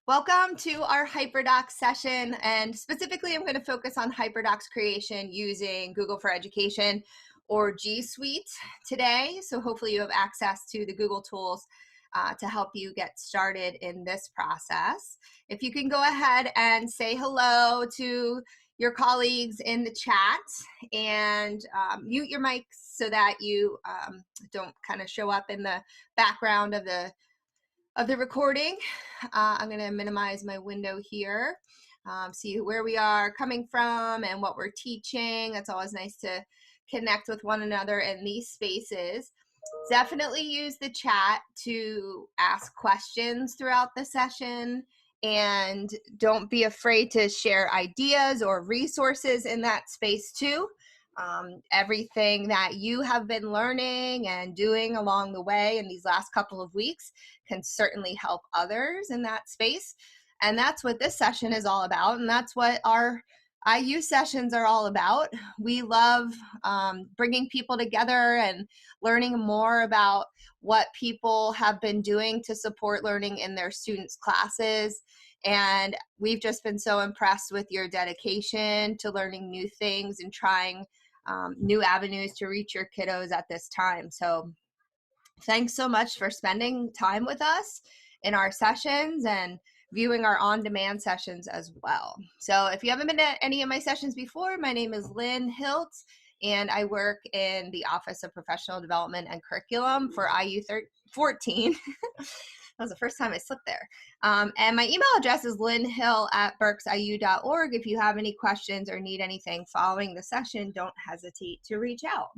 Welcome to our HyperDocs session, and specifically I'm going to focus on HyperDocs creation using Google for Education or G Suite today. So hopefully you have access to the Google tools to help you get started in this process. If you can go ahead and say hello to your colleagues in the chat and mute your mics so that you don't kind of show up in the background of the recording. I'm going to minimize my window here, see where we are coming from and what we're teaching. It's always nice to connect with one another in these spaces. Definitely use the chat to ask questions throughout the session, and don't be afraid to share ideas or resources in that space too. Everything that you have been learning and doing along the way in these last couple of weeks can certainly help others in that space. And that's what this session is all about. And that's what our IU sessions are all about. We love bringing people together and learning more about what people have been doing to support learning in their students' classes. And we've just been so impressed with your dedication to learning new things and trying new avenues to reach your kiddos at this time. So thanks so much for spending time with us in our sessions and viewing our on-demand sessions as well. So if you haven't been to any of my sessions before, my name is Lyn Hilt, and I work in the Office of Professional Development and Curriculum for IU 14. That was the first time I slipped there. And my email address is lynhill@berksiu.org. If you have any questions or need anything following the session, don't hesitate to reach out.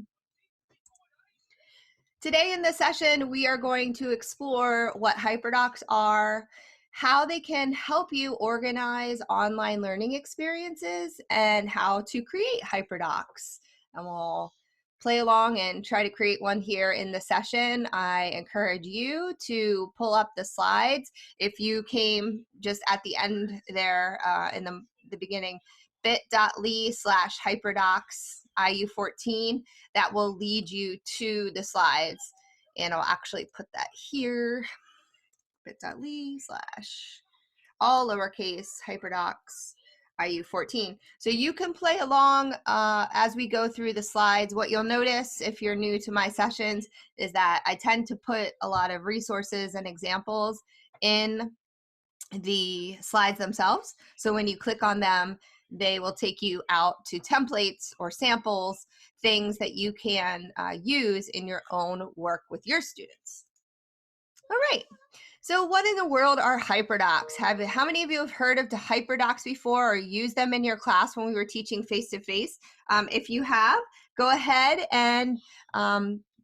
Today in this session, we are going to explore what HyperDocs are, how they can help you organize online learning experiences, and how to create HyperDocs. And we'll play along and try to create one here in the session. I encourage you to pull up the slides. If you came just at the end there in the beginning, bit.ly/HyperDocs IU14, that will lead you to the slides. And I'll actually put that here, bit.ly/ all lowercase HyperDocs IU14. So you can play along as we go through the slides. What you'll notice if you're new to my sessions is that I tend to put a lot of resources and examples in the slides themselves. So when you click on them, they will take you out to templates or samples, things that you can use in your own work with your students. All right. So what in the world are HyperDocs? How many of you have heard of the HyperDocs before or used them in your class when we were teaching face-to-face? If you have, go ahead and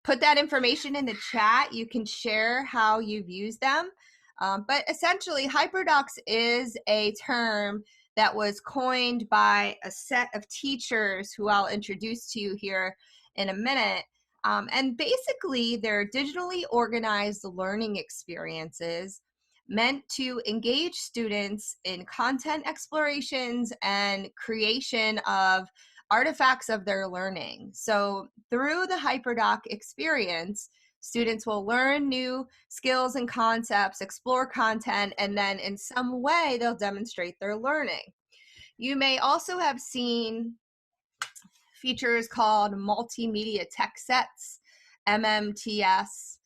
put that information in the chat. You can share how you've used them. But essentially, HyperDocs is a term that was coined by a set of teachers who I'll introduce to you here in a minute. And basically, they're digitally organized learning experiences meant to engage students in content explorations and creation of artifacts of their learning. So through the HyperDoc experience, students will learn new skills and concepts, explore content, and then in some way, they'll demonstrate their learning. You may also have seen features called multimedia tech sets, MMTS,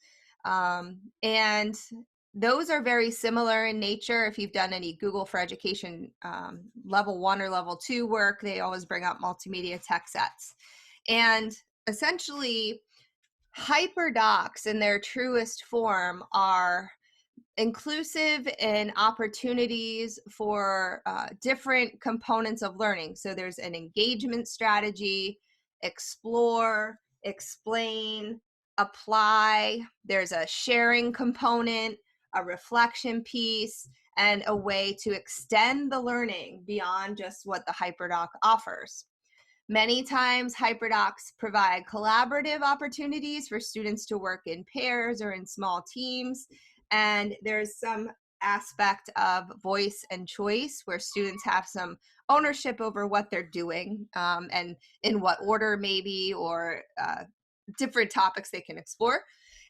and those are very similar in nature. If you've done any Google for Education level 1 or level 2 work, they always bring up multimedia tech sets. And essentially, HyperDocs in their truest form are inclusive in opportunities for different components of learning. So there's an engagement strategy, explore, explain, apply. There's a sharing component, a reflection piece, and a way to extend the learning beyond just what the HyperDoc offers. Many times, HyperDocs provide collaborative opportunities for students to work in pairs or in small teams. And there's some aspect of voice and choice where students have some ownership over what they're doing and in what order maybe, or different topics they can explore.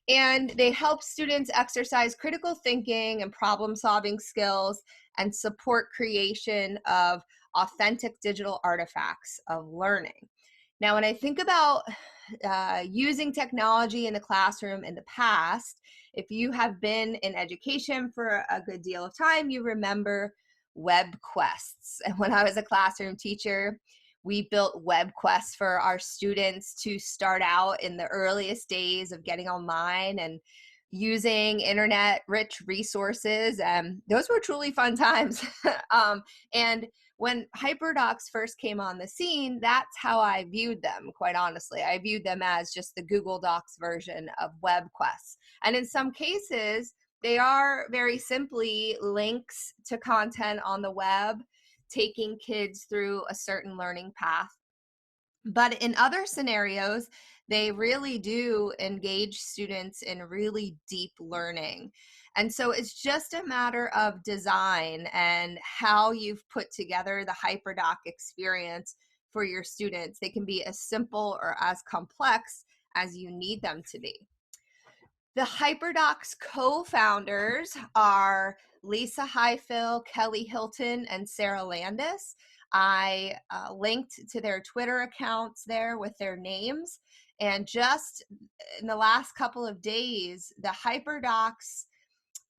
And they help students exercise critical thinking and problem-solving skills and support creation of authentic digital artifacts of learning. Now, when I think about using technology in the classroom in the past, if you have been in education for a good deal of time, you remember web quests. And when I was a classroom teacher, we built web quests for our students to start out in the earliest days of getting online and using internet rich resources. And those were truly fun times. And when HyperDocs first came on the scene, that's how I viewed them, quite honestly. I viewed them as just the Google Docs version of web quests. And in some cases, they are very simply links to content on the web, taking kids through a certain learning path. But in other scenarios, they really do engage students in really deep learning. And so it's just a matter of design and how you've put together the HyperDoc experience for your students. They can be as simple or as complex as you need them to be. The HyperDocs co-founders are Lisa Highfill, Kelly Hilton, and Sarah Landis. I linked to their Twitter accounts there with their names. And just in the last couple of days, the HyperDocs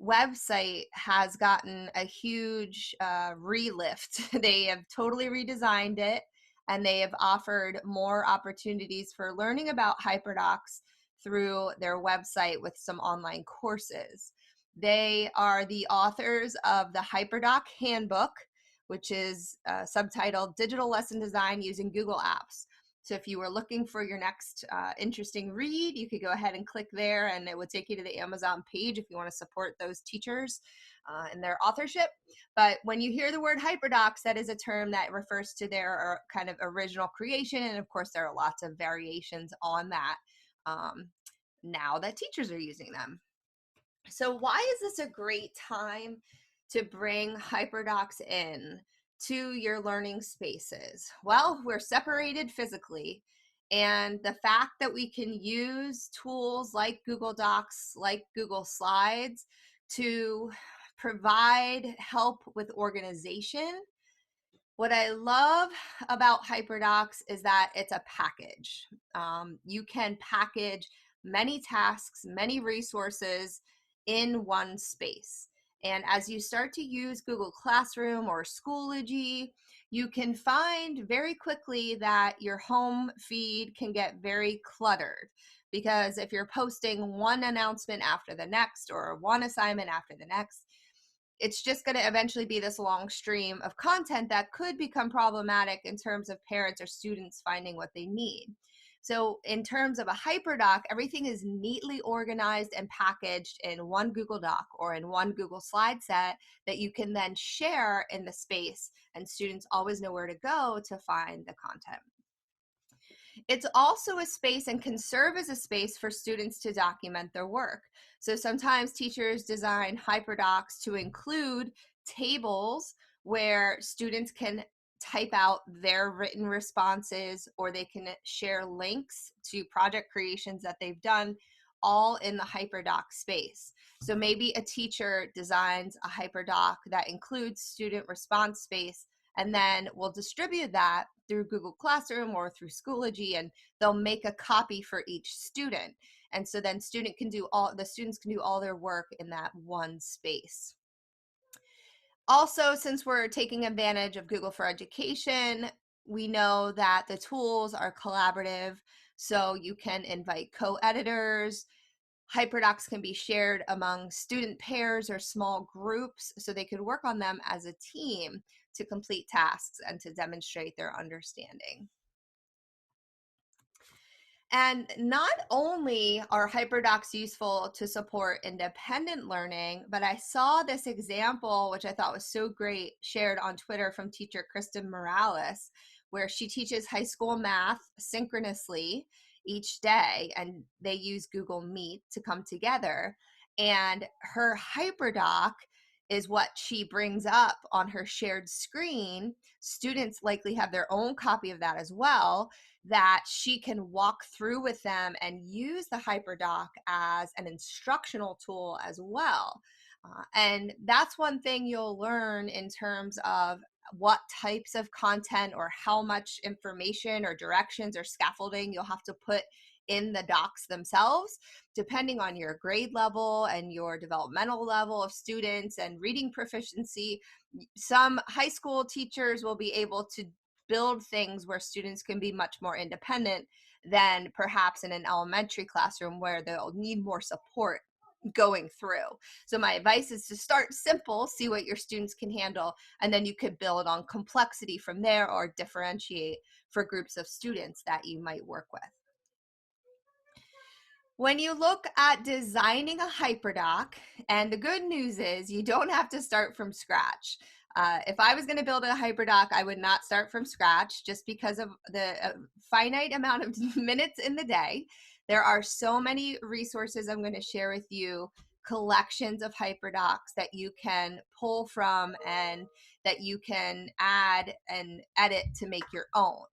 website has gotten a huge relift. They have totally redesigned it, and they have offered more opportunities for learning about HyperDocs through their website with some online courses. They are the authors of the HyperDoc Handbook, which is subtitled Digital Lesson Design Using Google Apps. So if you were looking for your next interesting read, you could go ahead and click there, and it would take you to the Amazon page if you want to support those teachers and their authorship. But when you hear the word HyperDocs, that is a term that refers to their kind of original creation. And of course, there are lots of variations on that now that teachers are using them. So why is this a great time to bring HyperDocs in to your learning spaces? Well, we're separated physically, and the fact that we can use tools like Google Docs, like Google Slides, to provide help with organization. What I love about HyperDocs is that it's a package. You can package many tasks, many resources in one space. And as you start to use Google Classroom or Schoology, you can find very quickly that your home feed can get very cluttered, because if you're posting one announcement after the next or one assignment after the next, it's just going to eventually be this long stream of content that could become problematic in terms of parents or students finding what they need. So in terms of a HyperDoc, everything is neatly organized and packaged in one Google Doc or in one Google slide set that you can then share in the space, and students always know where to go to find the content. It's also a space and can serve as a space for students to document their work. So sometimes teachers design HyperDocs to include tables where students can type out their written responses, or they can share links to project creations that they've done, all in the HyperDoc space. So maybe a teacher designs a HyperDoc that includes student response space, and then we'll distribute that through Google Classroom or through Schoology, and they'll make a copy for each student. And so then the students can do all their work in that one space. Also, since we're taking advantage of Google for Education, we know that the tools are collaborative, so you can invite co-editors. HyperDocs can be shared among student pairs or small groups, so they could work on them as a team to complete tasks and to demonstrate their understanding. And not only are HyperDocs useful to support independent learning, but I saw this example, which I thought was so great, shared on Twitter from teacher Kristen Morales, where she teaches high school math synchronously each day, and they use Google Meet to come together. And her HyperDoc is what she brings up on her shared screen. Students likely have their own copy of that as well, that she can walk through with them and use the HyperDoc as an instructional tool as well. And that's one thing you'll learn in terms of what types of content or how much information or directions or scaffolding you'll have to put in the docs themselves, depending on your grade level and your developmental level of students and reading proficiency. Some high school teachers will be able to build things where students can be much more independent than perhaps in an elementary classroom where they'll need more support going through. So my advice is to start simple, see what your students can handle, and then you could build on complexity from there or differentiate for groups of students that you might work with. When you look at designing a HyperDoc, and the good news is you don't have to start from scratch. If I was going to build a HyperDoc, I would not start from scratch just because of the finite amount of minutes in the day. There are so many resources I'm going to share with you, collections of HyperDocs that you can pull from and that you can add and edit to make your own.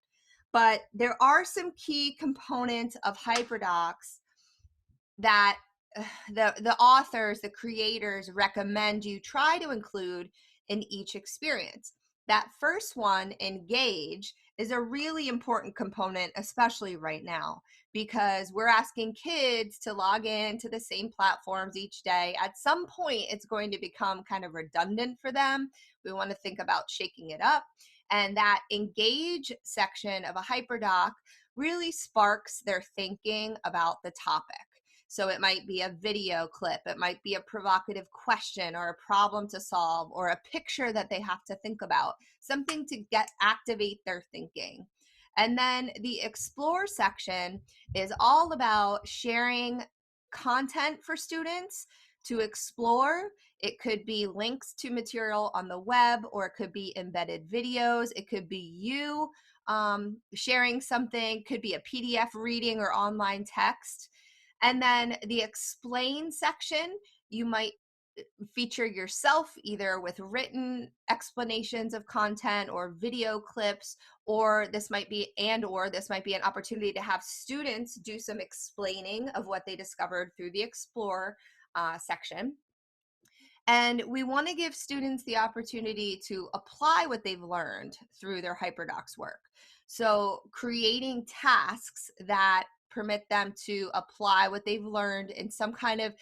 But there are some key components of HyperDocs that the authors, the creators recommend you try to include in each experience. That first one, engage, is a really important component, especially right now, because we're asking kids to log in to the same platforms each day. At some point, it's going to become kind of redundant for them. We want to think about shaking it up. And that engage section of a HyperDoc really sparks their thinking about the topic. So it might be a video clip, it might be a provocative question or a problem to solve or a picture that they have to think about, something to activate their thinking. And then the explore section is all about sharing content for students to explore. It could be links to material on the web, or it could be embedded videos. It could be you sharing something, could be a PDF reading or online text. And then the explain section, you might feature yourself either with written explanations of content or video clips, or this might be an opportunity to have students do some explaining of what they discovered through the explore section. And we want to give students the opportunity to apply what they've learned through their HyperDocs work. So creating tasks that permit them to apply what they've learned in some kind of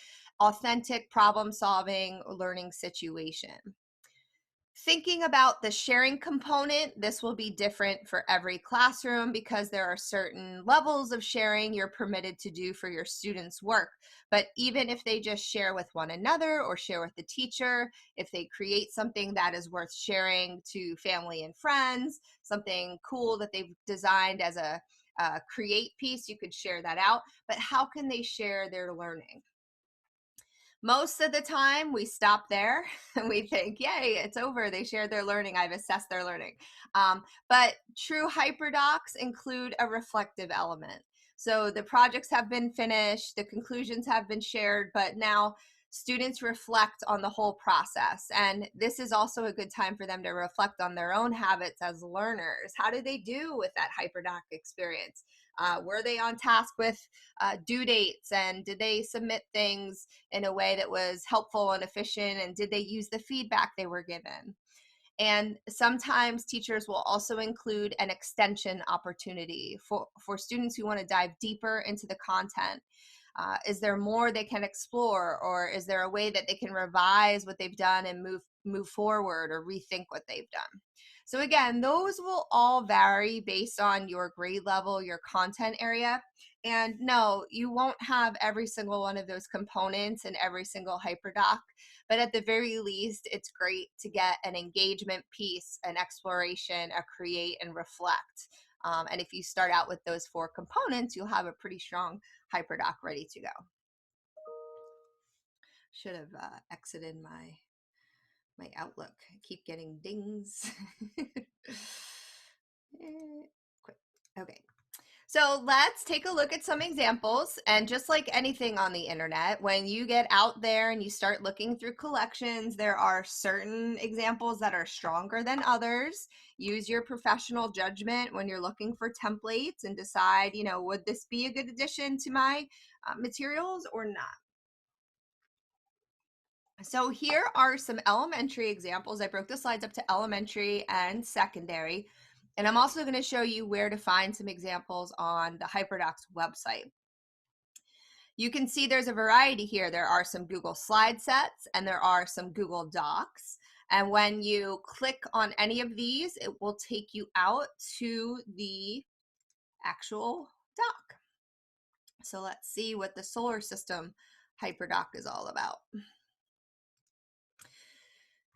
authentic problem-solving learning situation. Thinking about the sharing component, this will be different for every classroom because there are certain levels of sharing you're permitted to do for your students' work. But even if they just share with one another or share with the teacher, if they create something that is worth sharing to family and friends, something cool that they've designed as a create piece, you could share that out. But how can they share their learning? Most of the time we stop there and we think, yay, it's over. They shared their learning. I've assessed their learning. But true HyperDocs include a reflective element. So the projects have been finished, the conclusions have been shared, but now students reflect on the whole process. And this is also a good time for them to reflect on their own habits as learners. How did they do with that HyperDoc experience? Were they on task with due dates, and did they submit things in a way that was helpful and efficient, and did they use the feedback they were given? And sometimes teachers will also include an extension opportunity for students who want to dive deeper into the content. Is there more they can explore, or is there a way that they can revise what they've done and move forward or rethink what they've done? So again, those will all vary based on your grade level, your content area. And no, you won't have every single one of those components in every single HyperDoc, but at the very least, it's great to get an engagement piece, an exploration, a create, and reflect. And if you start out with those 4 components, you'll have a pretty strong HyperDoc ready to go. Should have exited my Outlook. I keep getting dings. Quick. Okay. So let's take a look at some examples. And just like anything on the internet, when you get out there and you start looking through collections, there are certain examples that are stronger than others. Use your professional judgment when you're looking for templates and decide, would this be a good addition to my materials or not? So here are some elementary examples. I broke the slides up to elementary and secondary. And I'm also going to show you where to find some examples on the HyperDocs website. You can see there's a variety here. There are some Google slide sets and there are some Google Docs. And when you click on any of these, it will take you out to the actual doc. So let's see what the solar system HyperDoc is all about.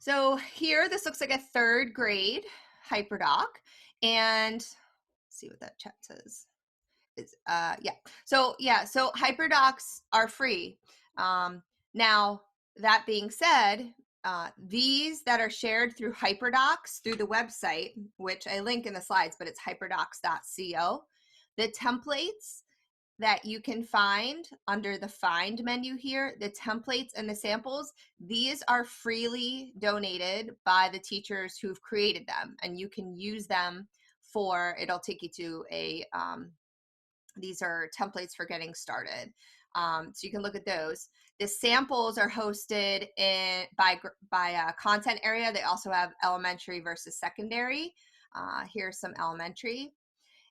So here, this looks like a 3rd grade HyperDoc, and see what that chat says. So HyperDocs are free. Now, that being said, these that are shared through HyperDocs through the website, which I link in the slides, but it's hyperdocs.co, the templates that you can find under the find menu here, the templates and the samples, these are freely donated by the teachers who've created them, and you can use them for, it'll take you to a, these are templates for getting started. So you can look at those. The samples are hosted by a content area. They also have elementary versus secondary. Here's some elementary.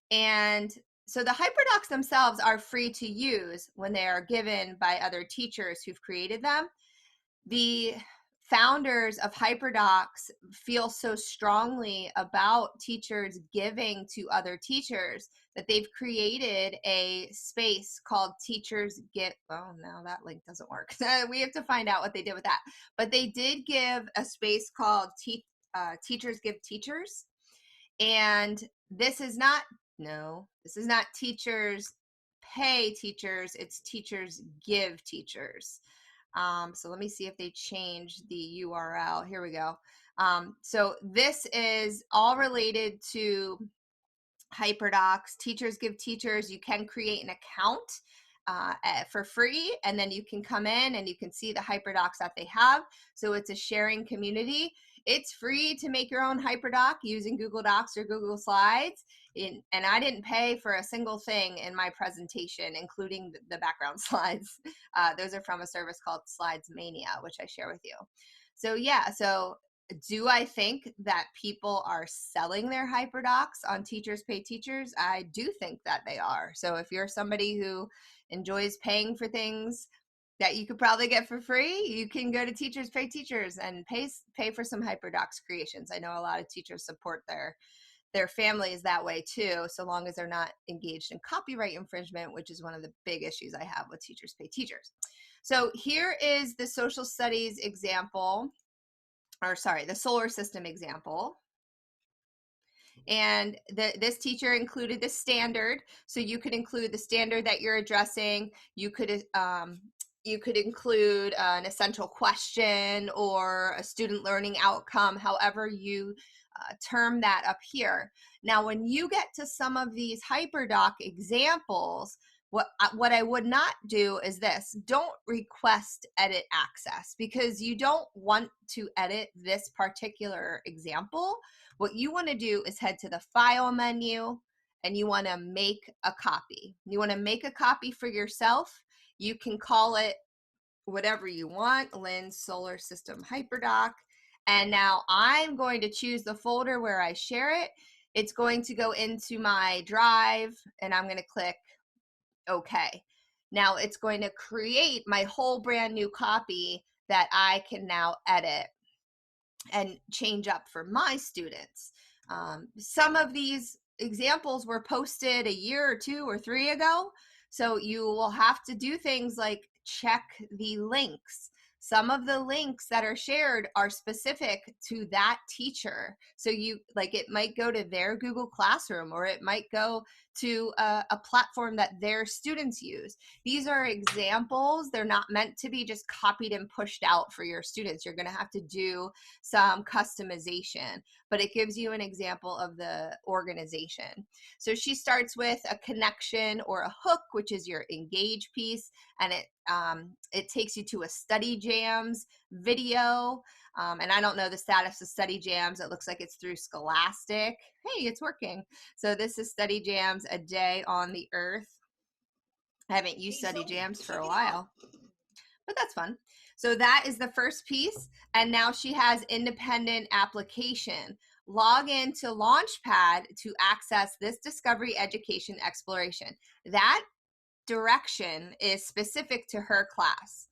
And so the HyperDocs themselves are free to use when they are given by other teachers who've created them. The founders of HyperDocs feel so strongly about teachers giving to other teachers that they've created a space called Teachers Give. Oh, no, that link doesn't work. We have to find out what they did with that. But they did give a space called Teachers Give Teachers. And this is not teachers pay teachers, it's teachers give teachers. So let me see if they changed the URL. Here we go. So this is all related to HyperDocs. Teachers give teachers. You can create an account for free, and then you can come in and you can see the HyperDocs that they have. So it's a sharing community. It's free to make your own HyperDoc using Google Docs or Google Slides. And I didn't pay for a single thing in my presentation, including the background slides. Those are from a service called Slides Mania, which I share with you. So yeah, so do I think that people are selling their HyperDocs on Teachers Pay Teachers? I do think that they are. So if you're somebody who enjoys paying for things that you could probably get for free, you can go to Teachers Pay Teachers and pay for some HyperDocs creations. I know a lot of teachers support their families that way too, so long as they're not engaged in copyright infringement, which is one of the big issues I have with Teachers Pay Teachers. So here is the social studies example, or sorry, the solar system example. And this teacher included the standard, so you could include the standard that you're addressing. You could include an essential question or a student learning outcome, however you term that up here. Now, when you get to some of these HyperDoc examples, what I would not do is this: don't request edit access, because you don't want to edit this particular example. What you want to do is head to the file menu and you want to make a copy. You want to make a copy for yourself. You can call it whatever you want, Lyn Solar System HyperDoc. And now I'm going to choose the folder where I share it. It's going to go into my drive and I'm going to click OK. Now it's going to create my whole brand new copy that I can now edit and change up for my students. Some of these examples were posted a year or 2 or 3 ago, so you will have to do things like check the links. Some of the links that are shared are specific to that teacher. So it might go to their Google Classroom, or it might go to a platform that their students use. These are examples. They're not meant to be just copied and pushed out for your students. You're going to have to do some customization, but it gives you an example of the organization. So she starts with a connection or a hook, which is your engage piece, and it takes you to a study jams video. And I don't know the status of study jams. It looks like it's through Scholastic. Hey, it's working. So this is study jams, a day on the earth. I haven't used study jams for a while, but that's fun. So that is the first piece. And now she has independent application. Log into Launchpad to access this discovery education exploration. That direction is specific to her class.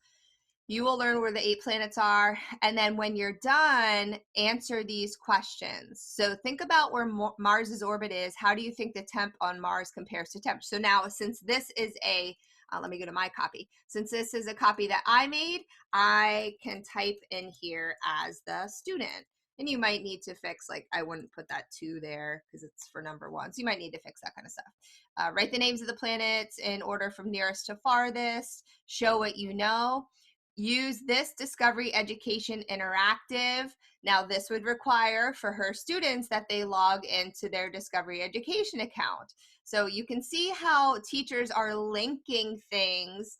You will learn where the 8 planets are, and then when you're done, answer these questions. So think about where Mars's orbit is. How do you think the temp on Mars compares to temp? So now, since this is a, let me go to my copy. Since this is a copy that I made, I can type in here as the student. And you might need to fix, like, I wouldn't put that 2 there because it's for number 1. So you might need to fix that kind of stuff. Write the names of the planets in order from nearest to farthest. Show what you know. Use this Discovery Education Interactive. Now, this would require for her students that they log into their Discovery Education account. So you can see how teachers are linking things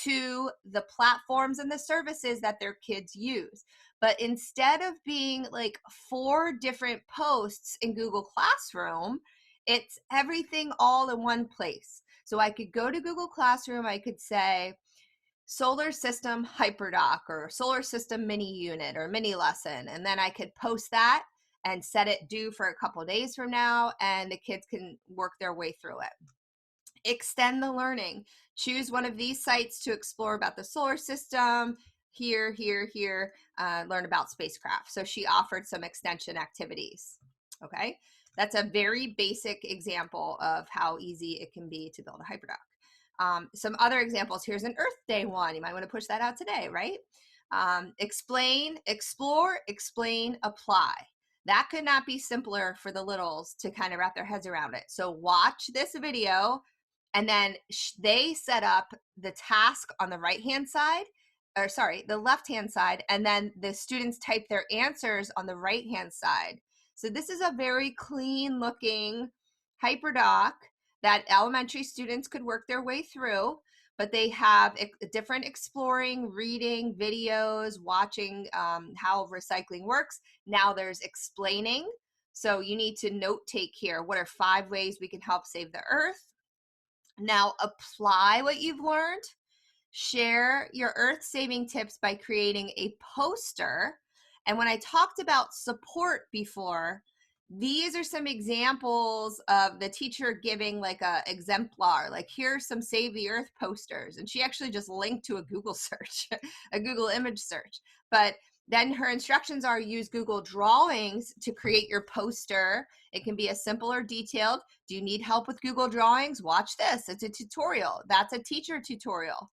to the platforms and the services that their kids use. But instead of being like 4 different posts in Google Classroom, it's everything all in one place. So I could go to Google Classroom, I could say, solar system HyperDoc or solar system mini unit or mini lesson, and then I could post that and set it due for a couple of days from now, and the kids can work their way through it. Extend the learning. Choose one of these sites to explore about the solar system. Here, learn about spacecraft. So she offered some extension activities. Okay, that's a very basic example of how easy it can be to build a HyperDoc. Some other examples. Here's an Earth Day one. You might want to push that out today, right? Explain, explore, explain, apply. That could not be simpler for the littles to kind of wrap their heads around it. So watch this video, and then they set up the task on the right-hand side, or sorry, the left-hand side, and then the students type their answers on the right-hand side. So this is a very clean-looking HyperDoc that elementary students could work their way through, but they have different exploring, reading, videos, watching how recycling works. Now there's explaining. So you need to note take here. What are 5 ways we can help save the earth? Now apply what you've learned. Share your earth-saving tips by creating a poster. And when I talked about support before, these are some examples of the teacher giving like a exemplar, like here's some Save the Earth posters. And she actually just linked to a Google search, a Google image search. But then her instructions are use Google Drawings to create your poster. It can be as simple or detailed. Do you need help with Google Drawings? Watch this. It's a tutorial. That's a teacher tutorial.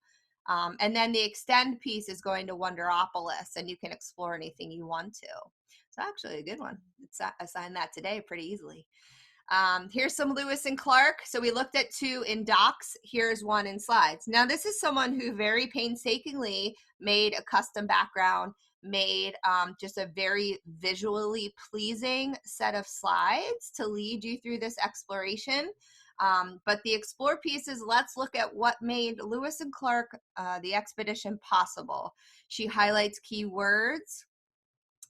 And then the extend piece is going to Wonderopolis, and you can explore anything you want to. It's actually a good one. It's assigned that today pretty easily. Here's some Lewis and Clark. So we looked at 2 in docs. Here's 1 in slides. Now this is someone who very painstakingly made a custom background, made just a very visually pleasing set of slides to lead you through this exploration. But the explore piece is, let's look at what made Lewis and Clark, the expedition, possible. She highlights key words.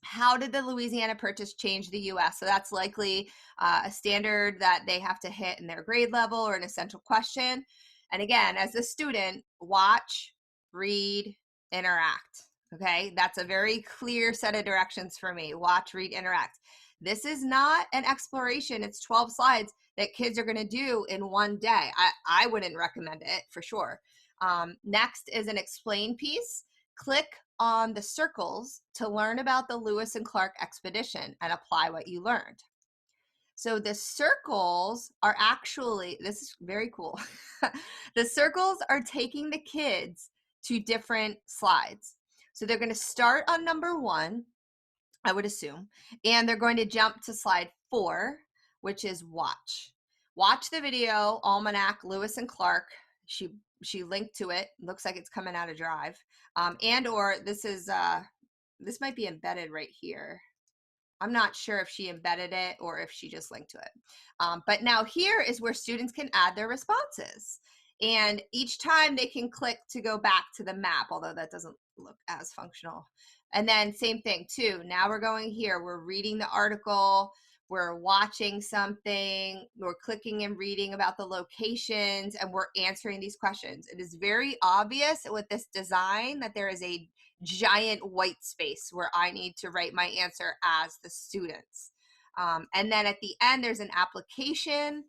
How did the Louisiana Purchase change the U.S.? So that's likely a standard that they have to hit in their grade level or an essential question. And again, as a student, watch, read, interact. Okay, that's a very clear set of directions for me. Watch, read, interact. This is not an exploration. It's 12 slides that kids are going to do in one day. I wouldn't recommend it for sure. Next is an explain piece. Click on the circles to learn about the Lewis and Clark expedition and apply what you learned. So the circles are actually, this is very cool. The circles are taking the kids to different slides. So they're going to start on number 1, I would assume, and they're going to jump to slide 4, which is watch. watch the video, Almanac, Lewis and Clark. She linked to it. Looks like it's coming out of Drive. And or this is, this might be embedded right here. I'm not sure if she embedded it or if she just linked to it. But now here is where students can add their responses. And each time they can click to go back to the map, although that doesn't look as functional. And then same thing too. Now we're going here. We're reading the article. We're watching something. We're clicking and reading about the locations, and we're answering these questions. It is very obvious with this design that there is a giant white space where I need to write my answer as the students. And then at the end, there's an application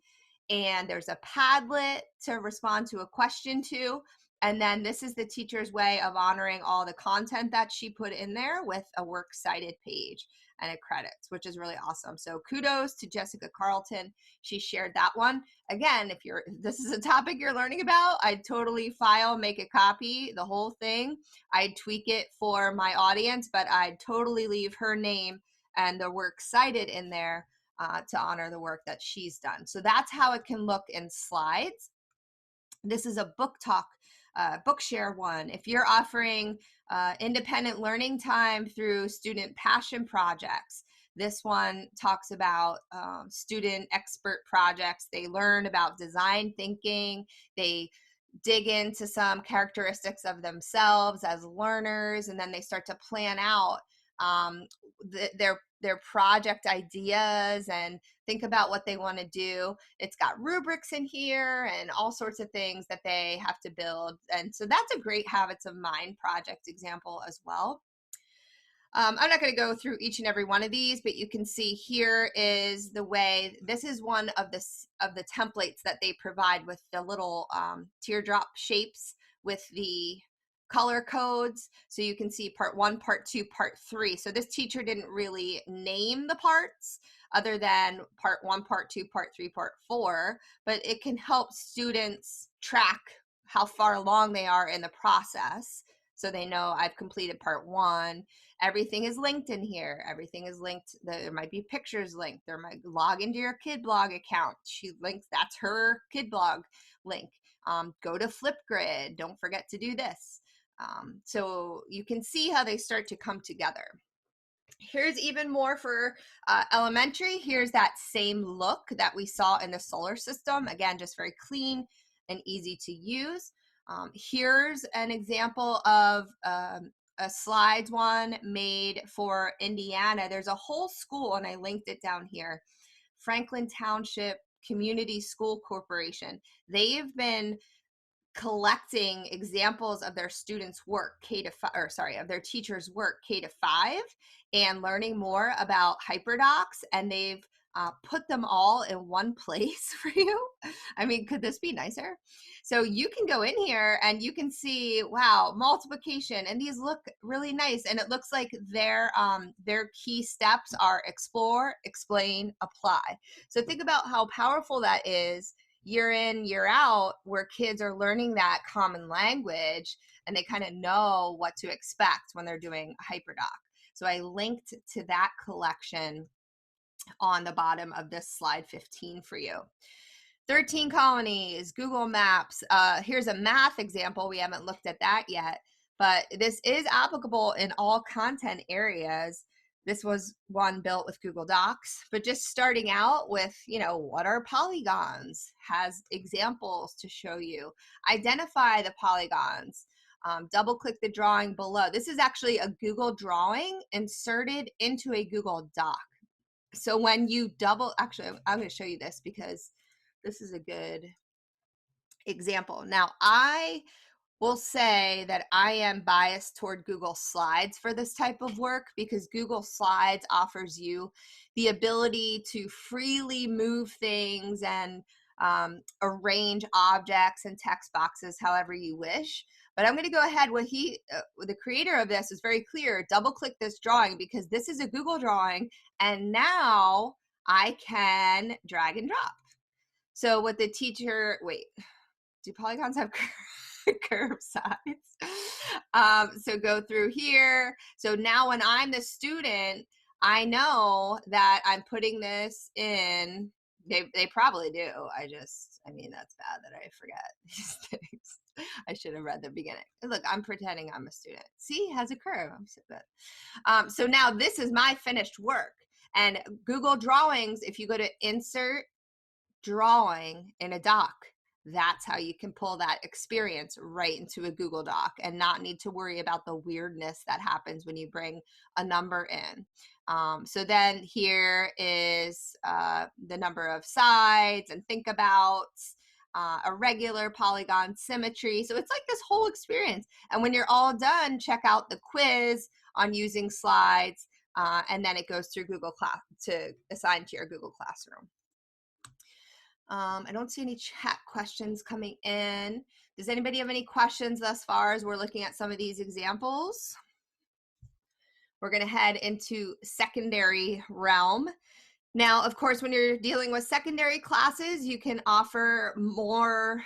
and there's a Padlet to respond to a question to. And then this is the teacher's way of honoring all the content that she put in there with a works cited page and it credits, which is really awesome. So kudos to Jessica Carlton. She shared that one. Again, if this is a topic you're learning about, I'd totally file, make a copy, the whole thing. I'd tweak it for my audience, but I'd totally leave her name and the work cited in there to honor the work that she's done. So that's how it can look in slides. This is a book talk, Bookshare one. If you're offering independent learning time through student passion projects, this one talks about student expert projects. They learn about design thinking. They dig into some characteristics of themselves as learners, and then they start to plan out their project ideas and think about what they want to do. It's got rubrics in here and all sorts of things that they have to build. And so that's a great Habits of Mind project example as well. I'm not going to go through each and every one of these, but you can see here is the way, this is one of the templates that they provide with the little teardrop shapes with the color codes. So you can see part 1, part 2, part 3. So this teacher didn't really name the parts other than part 1, part 2, part 3, part 4, but it can help students track how far along they are in the process. So they know I've completed part 1. Everything is linked in here. Everything is linked. There might be pictures linked. There might log into your kid blog account. She links, that's her kid blog link. Go to Flipgrid. Don't forget to do this. So you can see how they start to come together. Here's even more for elementary. Here's that same look that we saw in the solar system. Again, just very clean and easy to use. Here's an example of a slides one made for Indiana. There's a whole school, and I linked it down here, Franklin Township Community School Corporation. They've been collecting examples of their students' work of their teachers' work K-5 and learning more about HyperDocs, and they've put them all in one place for you. I mean, could this be nicer? So you can go in here and you can see, wow, multiplication, and these look really nice. And it looks like their key steps are explore, explain, apply. So think about how powerful that is year in, year out, where kids are learning that common language and they kind of know what to expect when they're doing HyperDoc. So I linked to that collection on the bottom of this slide 15 for you. 13 colonies, Google Maps. Here's a math example. We haven't looked at that yet, but this is applicable in all content areas. This was one built with Google Docs, but just starting out with, what are polygons? Has examples to show you. Identify the polygons. Double click the drawing below. This is actually a Google drawing inserted into a Google Doc. So when you actually, I'm going to show you this because this is a good example. Now, I will say that I am biased toward Google Slides for this type of work because Google Slides offers you the ability to freely move things and arrange objects and text boxes however you wish. But I'm going to go ahead with the creator of this is very clear. Double click this drawing because this is a Google drawing, and now I can drag and drop. So with the teacher, wait, do polygons have curved sides? So go through here. So now when I'm the student, I know that I'm putting this in They probably do. I mean, that's bad that I forget these things. I should have read the beginning. Look, I'm pretending I'm a student. See, it has a curve. I'm so good. So now this is my finished work. And Google Drawings, if you go to Insert Drawing in a doc, that's how you can pull that experience right into a Google Doc and not need to worry about the weirdness that happens when you bring a number in. So then here is the number of sides and think about a regular polygon symmetry. So it's like this whole experience. And when you're all done, check out the quiz on using slides, and then it goes through Google Class to assign to your Google Classroom. I don't see any chat questions coming in. Does anybody have any questions thus far as we're looking at some of these examples? We're going to head into secondary realm. Now, of course, when you're dealing with secondary classes, you can offer more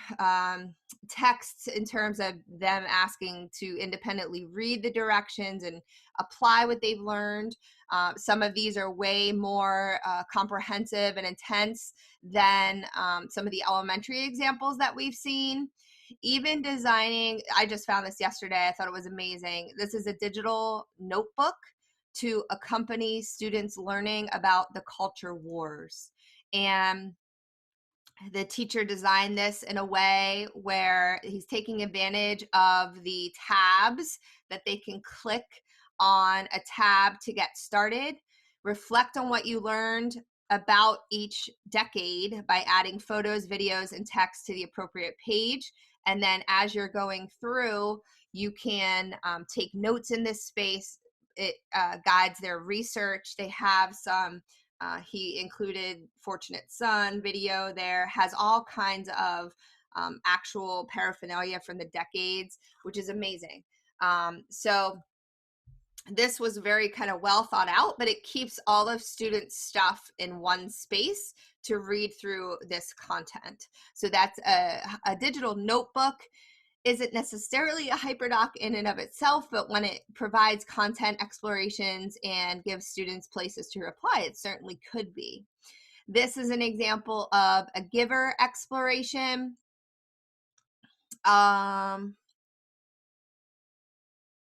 text in terms of them asking to independently read the directions and apply what they've learned. Some of these are way more comprehensive and intense than some of the elementary examples that we've seen. Even designing, I just found this yesterday, I thought it was amazing. This is a digital notebook to accompany students learning about the culture wars. And the teacher designed this in a way where he's taking advantage of the tabs that they can click on a tab to get started, reflect on what you learned about each decade by adding photos, videos, and text to the appropriate page. And then as you're going through, you can take notes in this space. It guides their research. They have some, he included Fortunate Son video there, has all kinds of actual paraphernalia from the decades, which is amazing. So this was very kind of well thought out, but it keeps all of students' stuff in one space to read through this content. So that's a digital notebook. Isn't necessarily a HyperDoc in and of itself, but when it provides content explorations and gives students places to apply, it certainly could be. This is an example of a giver exploration.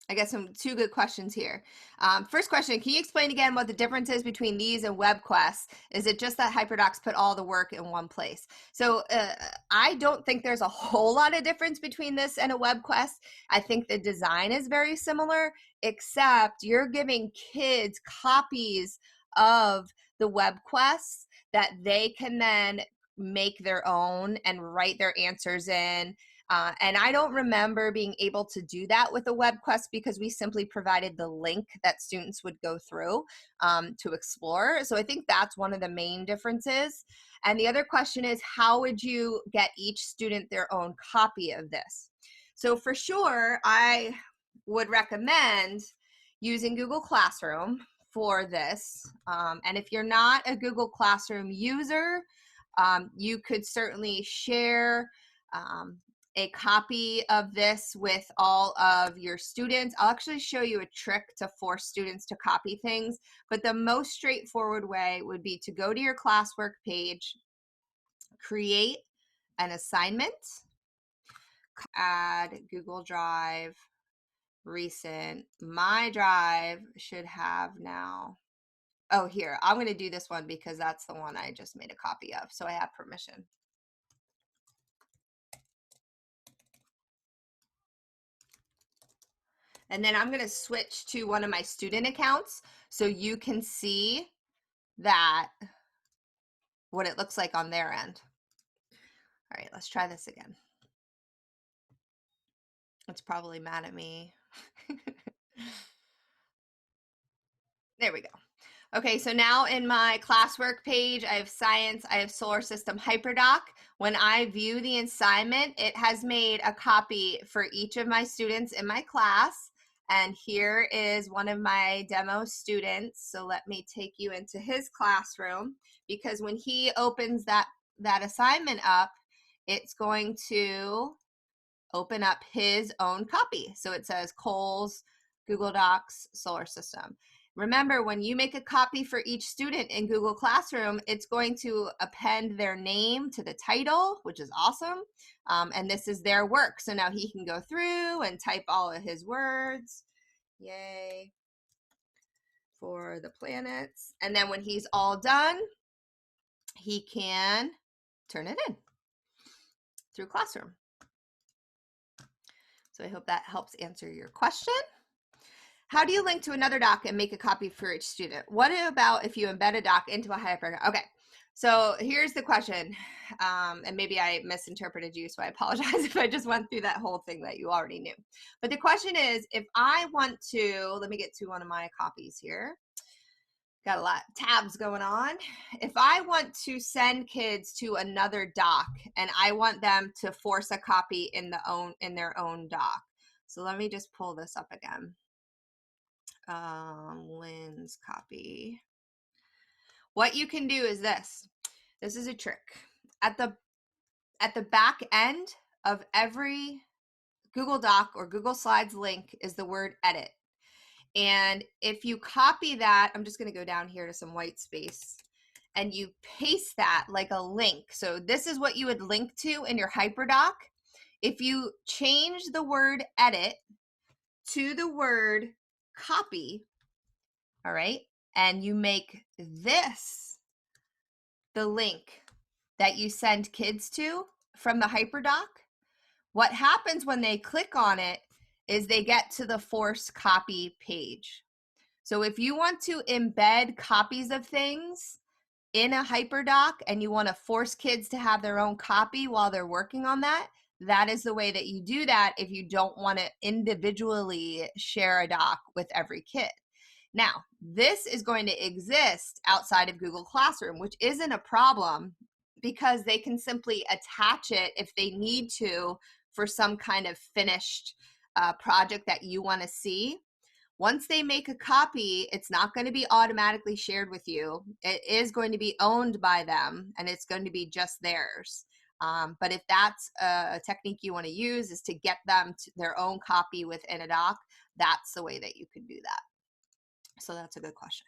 I got two good questions here. First question, can you explain again what the difference is between these and web quests? Is it just that HyperDocs put all the work in one place? So I don't think there's a whole lot of difference between this and a web quest. I think the design is very similar, except you're giving kids copies of the web quests that they can then make their own and write their answers in. And I don't remember being able to do that with a web quest because we simply provided the link that students would go through to explore. So I think that's one of the main differences. And the other question is, how would you get each student their own copy of this? So for sure, I would recommend using Google Classroom for this. And if you're not a Google Classroom user, you could certainly share a copy of this with all of your students. I'll actually show you a trick to force students to copy things, but the most straightforward way would be to go to your classwork page, create an assignment, add Google Drive, recent. My drive should have now, oh, here, I'm going to do this one because that's the one I just made a copy of, so I have permission. And then I'm going to switch to one of my student accounts so you can see that what it looks like on their end. All right, let's try this again. It's probably mad at me. There we go. Okay, so now in my classwork page, I have science, I have solar system HyperDoc. When I view the assignment, it has made a copy for each of my students in my class. And here is one of my demo students. So let me take you into his classroom, because when he opens that assignment up, it's going to open up his own copy. So it says Cole's Google Docs solar system. Remember, when you make a copy for each student in Google Classroom, it's going to append their name to the title, which is awesome. And this is their work. So now he can go through and type all of his words. Yay for the planets. And then when he's all done, he can turn it in through Classroom. So I hope that helps answer your question. How do you link to another doc and make a copy for each student? What about if you embed a doc into a HyperDoc? Okay, so here's the question, and maybe I misinterpreted you, so I apologize if I just went through that whole thing that you already knew. But the question is, if I want to, let me get to one of my copies here. Got a lot of tabs going on. If I want to send kids to another doc and I want them to force a copy in their own doc. So let me just pull this up again. Lyn's copy. What you can do is this. This is a trick. At the back end of every Google Doc or Google Slides link is the word edit. And if you copy that, I'm just going to go down here to some white space, and you paste that like a link. So this is what you would link to in your HyperDoc. If you change the word edit to the word copy, all right, and you make this the link that you send kids to from the HyperDoc, what happens when they click on it is they get to the force copy page. So if you want to embed copies of things in a HyperDoc and you want to force kids to have their own copy while they're working on that, that is the way that you do that if you don't want to individually share a doc with every kid. Now, this is going to exist outside of Google Classroom, which isn't a problem because they can simply attach it if they need to for some kind of finished project that you want to see. Once they make a copy, it's not going to be automatically shared with you. It is going to be owned by them, and it's going to be just theirs. But if that's a technique you want to use, is to get them to their own copy within a doc, that's the way that you can do that. So that's a good question.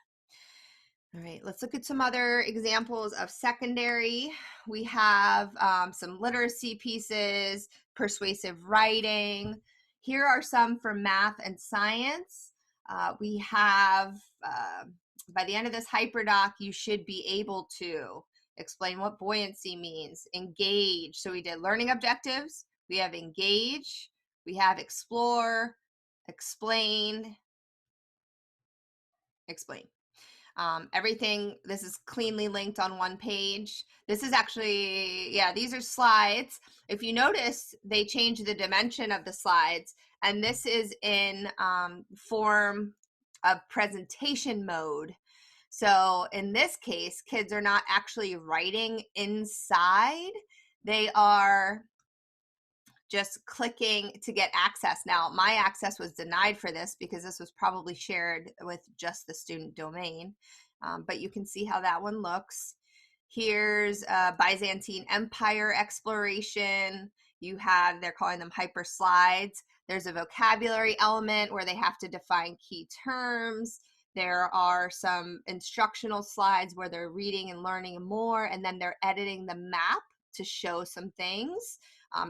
All right, let's look at some other examples of secondary. We have some literacy pieces, persuasive writing. Here are some for math and science. We have, by the end of this HyperDoc, you should be able to explain what buoyancy means, engage. So we did learning objectives, we have engage, we have explore, explain. Everything, this is cleanly linked on one page. This is actually, yeah, these are slides. If you notice, they changed the dimension of the slides, and this is in form of presentation mode. So in this case, kids are not actually writing inside. They are just clicking to get access. Now, my access was denied for this because this was probably shared with just the student domain, but you can see how that one looks. Here's a Byzantine Empire exploration. You have, they're calling them hyper slides. There's a vocabulary element where they have to define key terms. There are some instructional slides where they're reading and learning more, and then they're editing the map to show some things.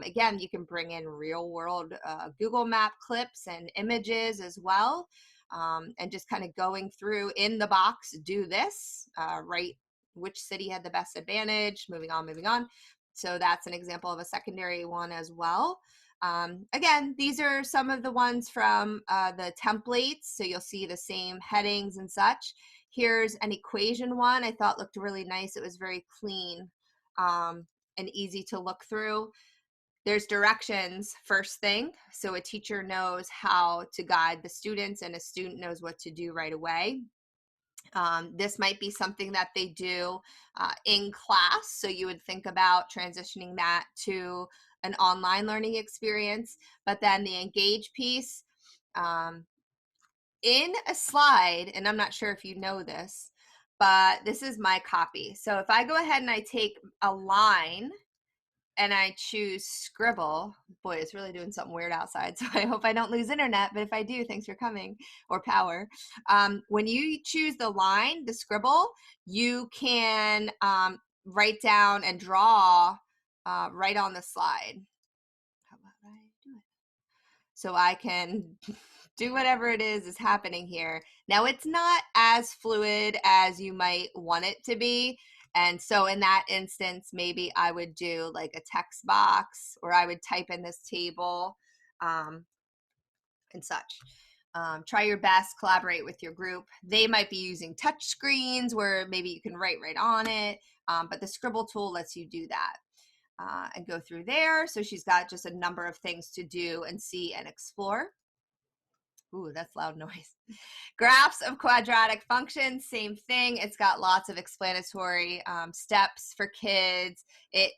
Again, you can bring in real world Google Map clips and images as well, and just kind of going through in the box, do this, write which city had the best advantage, moving on. So that's an example of a secondary one as well. Again, these are some of the ones from the templates, so you'll see the same headings and such. Here's an equation one I thought looked really nice. It was very clean and easy to look through. There's directions first thing, so a teacher knows how to guide the students and a student knows what to do right away. This might be something that they do in class, so you would think about transitioning that to an online learning experience. But then the engage piece in a slide, and I'm not sure if you know this, but this is my copy. So if I go ahead and I take a line and I choose Scribble, boy, it's really doing something weird outside, so I hope I don't lose internet, but if I do, thanks for coming, or power. When you choose the line, the Scribble, you can write down and draw right on the slide. How about I do it? So I can do whatever it is happening here. Now, it's not as fluid as you might want it to be. And so in that instance, maybe I would do like a text box, or I would type in this table and such. Try your best, collaborate with your group. They might be using touch screens where maybe you can write right on it, but the Scribble tool lets you do that. And go through there. So she's got just a number of things to do and see and explore. Ooh, that's loud noise. Graphs of quadratic functions, same thing. It's got lots of explanatory steps for kids. It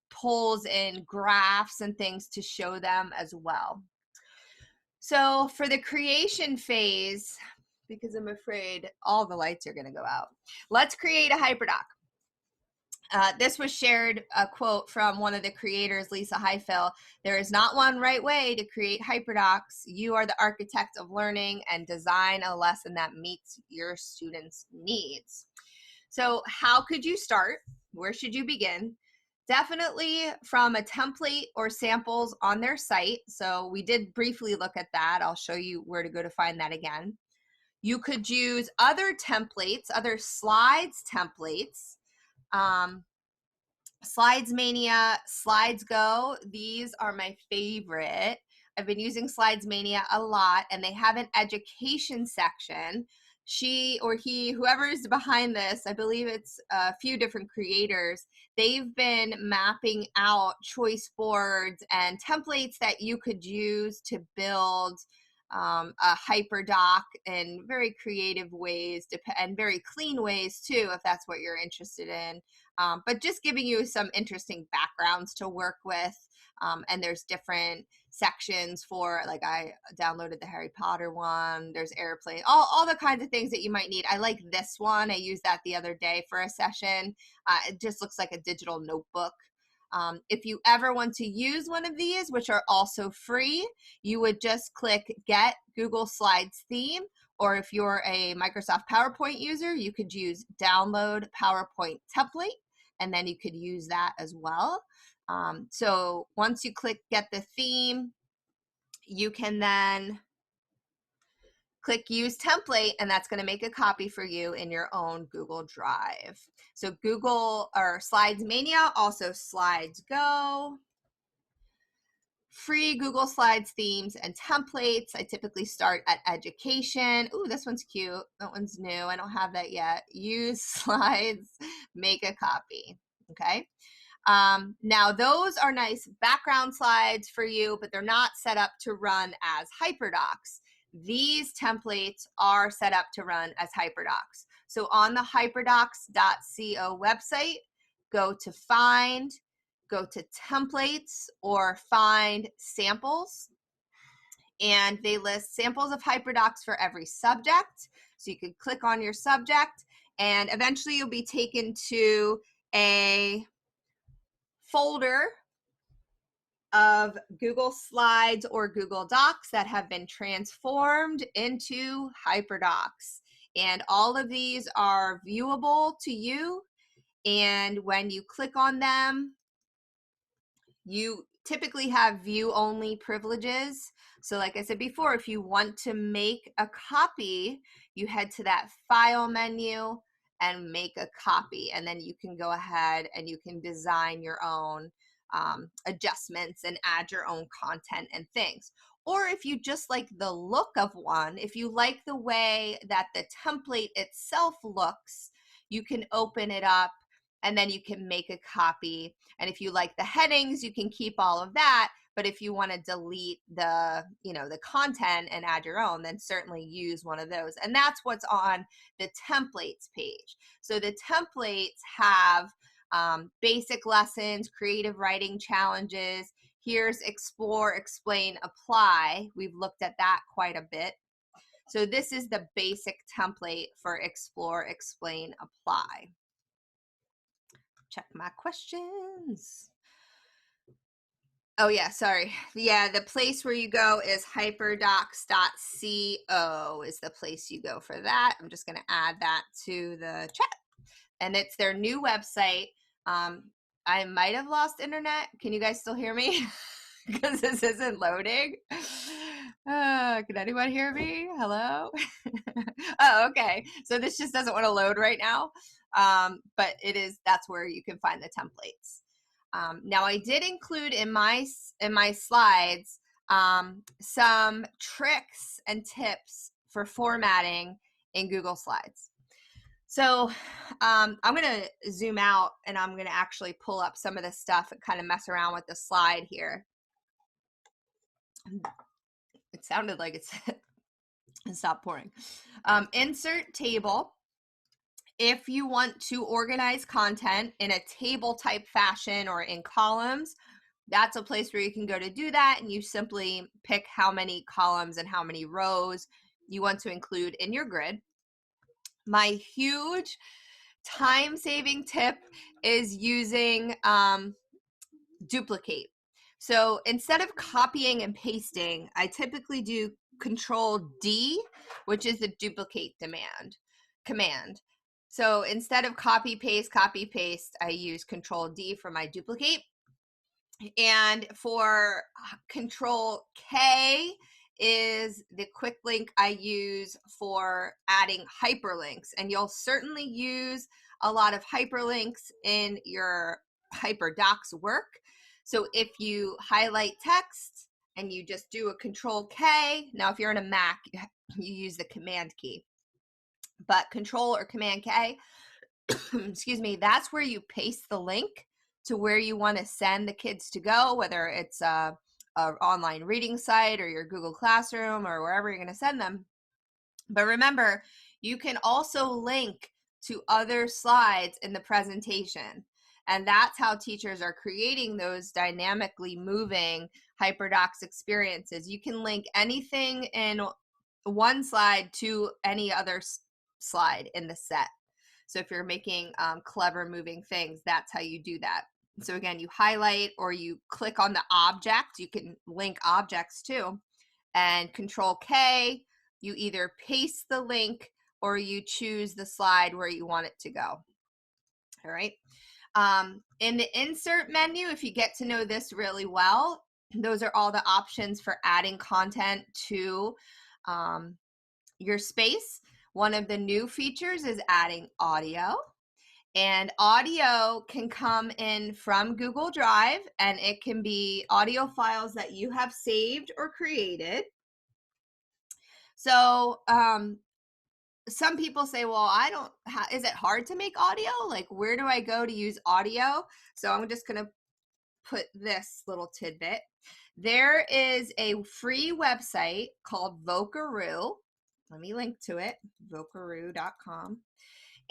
pulls in graphs and things to show them as well. So for the creation phase, because I'm afraid all the lights are going to go out, let's create a HyperDoc. This was shared, a quote from one of the creators, Lyn Hilt. There is not one right way to create HyperDocs. You are the architect of learning, and design a lesson that meets your students' needs. So how could you start? Where should you begin? Definitely from a template or samples on their site. So we did briefly look at that. I'll show you where to go to find that again. You could use other templates, other slides templates. Slides Mania, Slides Go, these are my favorite. I've been using Slides Mania a lot, and they have an education section. She or he, whoever is behind this, I believe it's a few different creators, they've been mapping out choice boards and templates that you could use to build a HyperDoc in very creative ways and very clean ways too, if that's what you're interested in. But just giving you some interesting backgrounds to work with. And there's different sections for, like, I downloaded the Harry Potter one, there's airplane, all the kinds of things that you might need. I like this one. I used that the other day for a session. It just looks like a digital notebook. If you ever want to use one of these, which are also free, you would just click Get Google Slides Theme, or if you're a Microsoft PowerPoint user, you could use Download PowerPoint Template, and then you could use that as well. So once you click Get the Theme, you can then click Use Template, and that's going to make a copy for you in your own Google Drive. So Google or Slides Mania, also Slides Go. Free Google Slides themes and templates. I typically start at education. Ooh, this one's cute. That one's new. I don't have that yet. Use slides, make a copy. Okay. Now those are nice background slides for you, but they're not set up to run as HyperDocs. These templates are set up to run as HyperDocs. So on the hyperdocs.co website, go to Find, go to Templates, or Find Samples. And they list samples of HyperDocs for every subject. So you could click on your subject, and eventually you'll be taken to a folder of Google Slides or Google Docs that have been transformed into HyperDocs. And all of these are viewable to you. And when you click on them, you typically have view-only privileges. So like I said before, if you want to make a copy, you head to that File menu and make a copy. And then you can go ahead and you can design your own adjustments and add your own content and things. Or if you just like the look of one, if you like the way that the template itself looks, you can open it up and then you can make a copy. And if you like the headings, you can keep all of that. But if you want to delete the, the content and add your own, then certainly use one of those. And that's what's on the templates page. So the templates have basic lessons, creative writing challenges. Here's Explore, Explain, Apply. We've looked at that quite a bit. So this is the basic template for Explore, Explain, Apply. Check my questions. Oh yeah, sorry. Yeah, the place where you go is hyperdocs.co is the place you go for that. I'm just going to add that to the chat. And it's their new website. I might have lost internet. Can you guys still hear me? Because this isn't loading. Can anyone hear me? Hello? Oh, okay. So this just doesn't want to load right now. But that's where you can find the templates. Now I did include in my slides some tricks and tips for formatting in Google Slides. So I'm going to zoom out and I'm going to actually pull up some of this stuff and kind of mess around with the slide here. It sounded like it stopped pouring. Insert table. If you want to organize content in a table type fashion or in columns, that's a place where you can go to do that, and you simply pick how many columns and how many rows you want to include in your grid. My huge time-saving tip is using duplicate. So instead of copying and pasting, I typically do Control D, which is the duplicate command. So instead of copy paste, I use Control D for my duplicate. And for Control K is the quick link I use for adding hyperlinks. And you'll certainly use a lot of hyperlinks in your HyperDocs work. So if you highlight text and you just do a Control K, now if you're in a Mac, you use the Command key. But Control or Command K, excuse me, that's where you paste the link to where you want to send the kids to go, whether it's a online reading site or your Google Classroom or wherever you're going to send them. But remember, you can also link to other slides in the presentation. And that's how teachers are creating those dynamically moving HyperDocs experiences. You can link anything in one slide to any other slide in the set. So if you're making clever moving things, that's how you do that. So again, you highlight or you click on the object. You can link objects too. And Control K, you either paste the link or you choose the slide where you want it to go. All right. In the insert menu, if you get to know this really well, those are all the options for adding content to your space. One of the new features is adding audio. And audio can come in from Google Drive, and it can be audio files that you have saved or created. So some people say, well, is it hard to make audio? Like, where do I go to use audio? So I'm just going to put this little tidbit. There is a free website called Vocaroo. Let me link to it, vocaroo.com.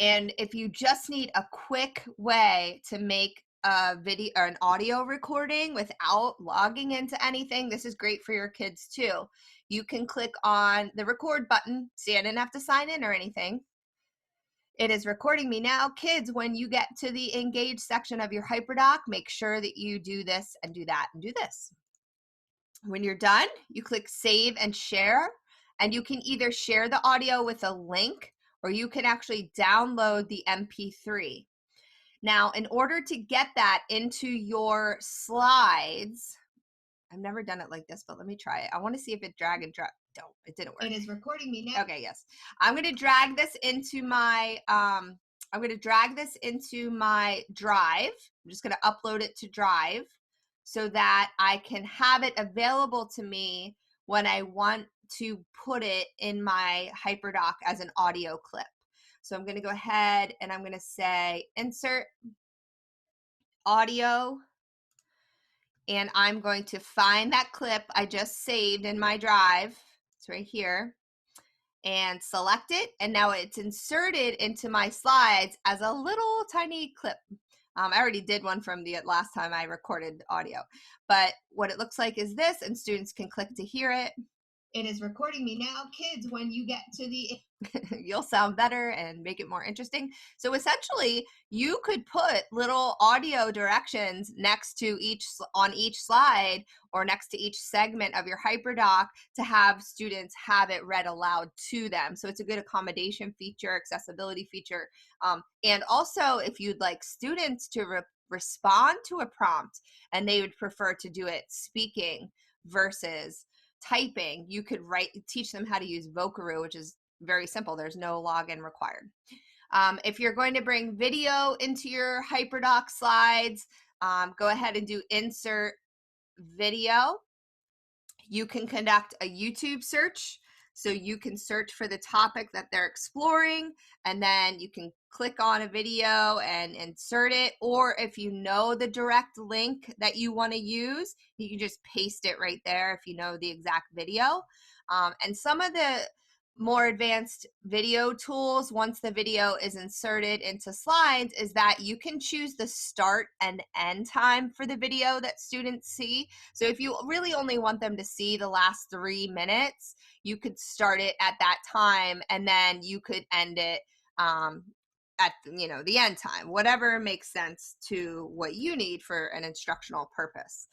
And if you just need a quick way to make a video or an audio recording without logging into anything, this is great for your kids too. You can click on the record button. See, I didn't have to sign in or anything. It is recording me now. Kids, when you get to the engage section of your HyperDoc, make sure that you do this and do that and do this. When you're done, you click save and share, and you can either share the audio with a link or you can actually download the MP3. Now, in order to get that into your slides, I've never done it like this, but let me try it. I want to see if it drag and drop. No, it didn't work. It is recording me now. Okay, yes. I'm going to drag this into my Drive. I'm just going to upload it to Drive so that I can have it available to me when I want to put it in my HyperDoc as an audio clip. So I'm going to go ahead and I'm going to say insert audio, and I'm going to find that clip I just saved in my Drive. It's right here, and select it, and now it's inserted into my slides as a little tiny clip. I already did one from the last time I recorded audio, but what it looks like is this, and students can click to hear it. It is recording me now. Kids, when you get to the you'll sound better and make it more interesting. So essentially, you could put little audio directions next to on each slide or next to each segment of your HyperDoc to have students have it read aloud to them. So it's a good accommodation feature, accessibility feature. And also, if you'd like students to respond to a prompt and they would prefer to do it speaking versus typing, you could teach them how to use Vocaroo, which is very simple. There's no login required. If you're going to bring video into your HyperDoc slides, go ahead and do insert video. You can conduct a YouTube search. So you can search for the topic that they're exploring, and then you can click on a video and insert it. Or if you know the direct link that you want to use, you can just paste it right there if you know the exact video. And some of the more advanced video tools, once the video is inserted into slides, is that you can choose the start and end time for the video that students see. So if you really only want them to see the last 3 minutes, you could start it at that time, and then you could end it at the end time, whatever makes sense to what you need for an instructional purpose.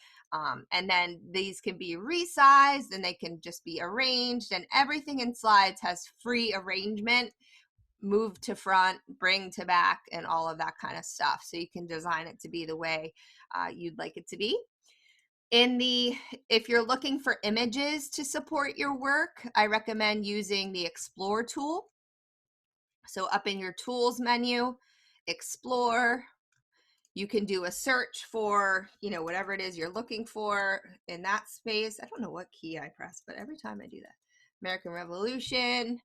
And then these can be resized and they can just be arranged, and everything in slides has free arrangement, move to front, bring to back, and all of that kind of stuff. So you can design it to be the way you'd like it to be. If you're looking for images to support your work, I recommend using the Explore tool. So up in your tools menu, Explore, you can do a search for, whatever it is you're looking for in that space. I don't know what key I press, but every time I do that, American Revolution,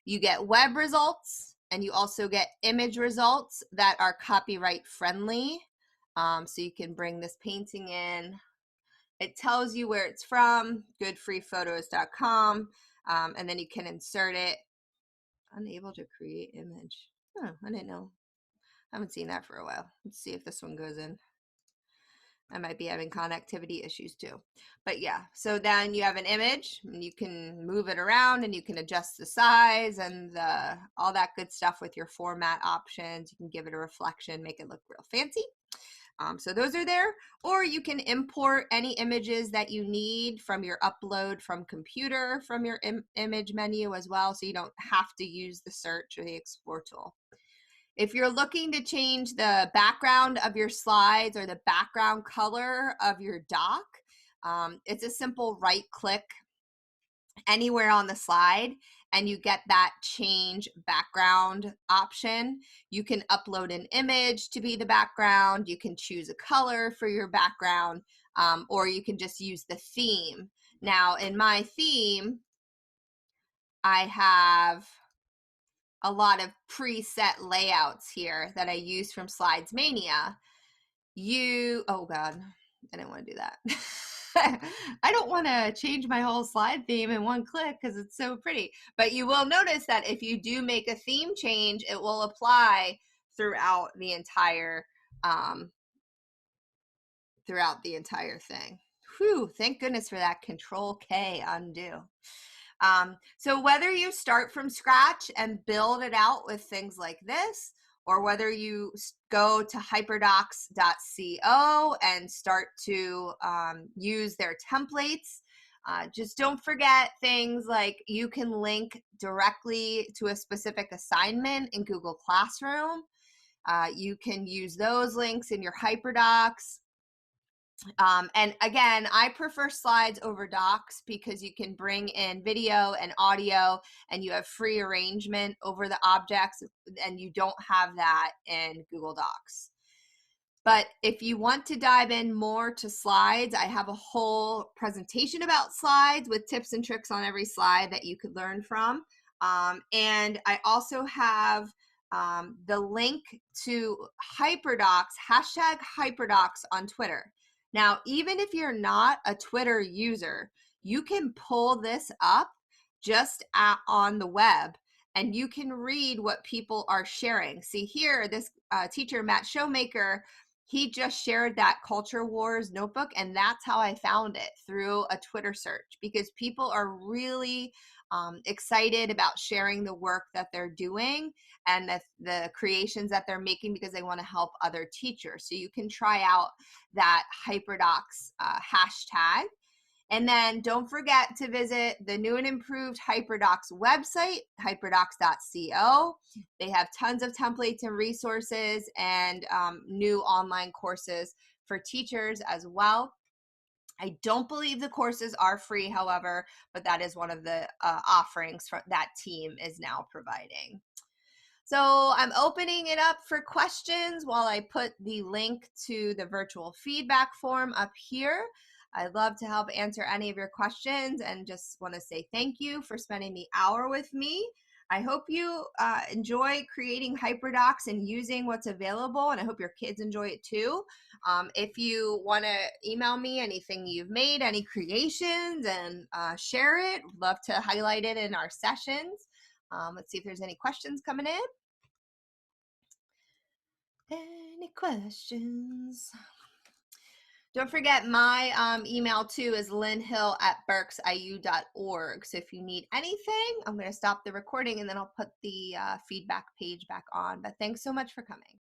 you get web results, and you also get image results that are copyright friendly. So you can bring this painting in. It tells you where it's from, goodfreephotos.com, and then you can insert it. Unable to create image. Oh, I didn't know. I haven't seen that for a while. Let's see if this one goes in. I might be having connectivity issues too. But yeah, so then you have an image, and you can move it around, and you can adjust the size and all that good stuff with your format options. You can give it a reflection, make it look real fancy. So those are there. Or you can import any images that you need from your upload from computer from your image menu as well, so you don't have to use the search or the explore tool. If you're looking to change the background of your slides or the background color of your doc, it's a simple right click anywhere on the slide and you get that change background option. You can upload an image to be the background. You can choose a color for your background, or you can just use the theme. Now in my theme, I have a lot of preset layouts here that I use from Slides Mania. Oh God, I didn't want to do that. I don't want to change my whole slide theme in one click because it's so pretty. But you will notice that if you do make a theme change, it will apply throughout the entire thing. Whew, thank goodness for that. Control K, undo. So whether you start from scratch and build it out with things like this, or whether you go to hyperdocs.co and start to use their templates, just don't forget things like you can link directly to a specific assignment in Google Classroom. You can use those links in your HyperDocs. And again, I prefer slides over docs because you can bring in video and audio and you have free arrangement over the objects, and you don't have that in Google Docs. But if you want to dive in more to slides, I have a whole presentation about slides with tips and tricks on every slide that you could learn from. And I also have the link to HyperDocs, #HyperDocs on Twitter. Now, even if you're not a Twitter user, you can pull this up just on the web, and you can read what people are sharing. See here, this teacher, Matt Showmaker, he just shared that Culture Wars notebook, and that's how I found it, through a Twitter search, because people are really excited about sharing the work that they're doing and the creations that they're making, because they want to help other teachers. So you can try out that HyperDocs hashtag. And then don't forget to visit the new and improved HyperDocs website, hyperdocs.co. They have tons of templates and resources, and new online courses for teachers as well. I don't believe the courses are free, however, but that is one of the offerings that team is now providing. So I'm opening it up for questions while I put the link to the virtual feedback form up here. I'd love to help answer any of your questions, and just want to say thank you for spending the hour with me. I hope you enjoy creating HyperDocs and using what's available, and I hope your kids enjoy it too. If you want to email me anything you've made, any creations, and share it, love to highlight it in our sessions. Let's see if there's any questions coming in. Any questions? Don't forget, my email too is lynhilt@berksiu.org. So if you need anything, I'm going to stop the recording and then I'll put the feedback page back on. But thanks so much for coming.